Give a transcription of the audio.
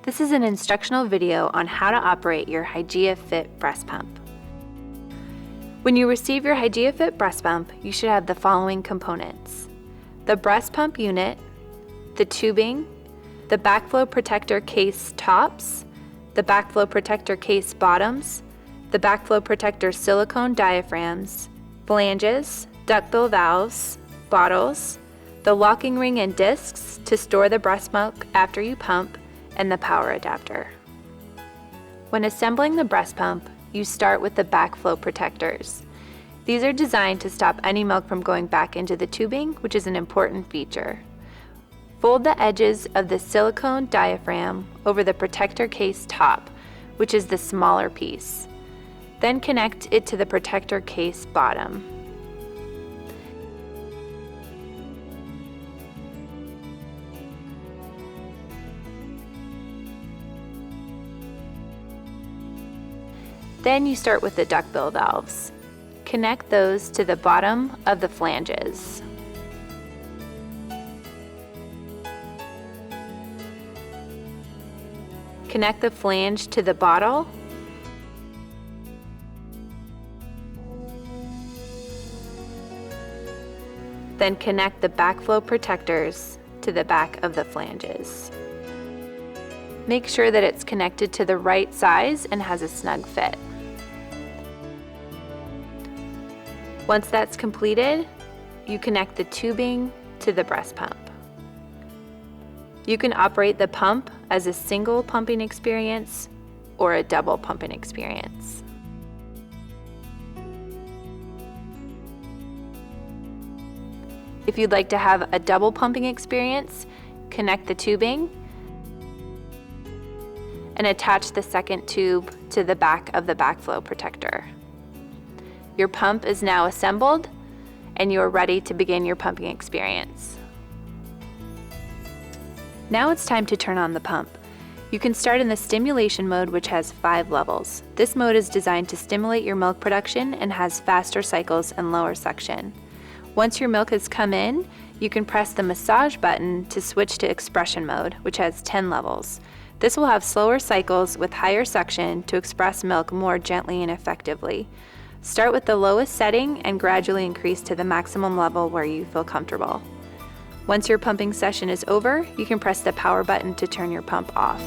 This is an instructional video on how to operate your Hygeia Fit breast pump. When you receive your Hygeia Fit breast pump, you should have the following components: the breast pump unit, the tubing, the backflow protector case tops, the backflow protector case bottoms, the backflow protector silicone diaphragms, flanges, duckbill valves, bottles, the locking ring and discs to store the breast milk after you pump, and the power adapter. When assembling the breast pump, you start with the backflow protectors. These are designed to stop any milk from going back into the tubing, which is an important feature. Fold the edges of the silicone diaphragm over the protector case top, which is the smaller piece. Then connect it to the protector case bottom. Then you start with the duckbill valves. Connect those to the bottom of the flanges. Connect the flange to the bottle. Then connect the backflow protectors to the back of the flanges. Make sure that it's connected to the right size and has a snug fit. Once that's completed, you connect the tubing to the breast pump. You can operate the pump as a single pumping experience or a double pumping experience. If you'd like to have a double pumping experience, connect the tubing and attach the second tube to the back of the backflow protector. Your pump is now assembled and you are ready to begin your pumping experience. Now it's time to turn on the pump. You can start in the stimulation mode, which has 5 levels. This mode is designed to stimulate your milk production and has faster cycles and lower suction. Once your milk has come in, you can press the massage button to switch to expression mode, which has 10 levels. This will have slower cycles with higher suction to express milk more gently and effectively. Start with the lowest setting and gradually increase to the maximum level where you feel comfortable. Once your pumping session is over, you can press the power button to turn your pump off.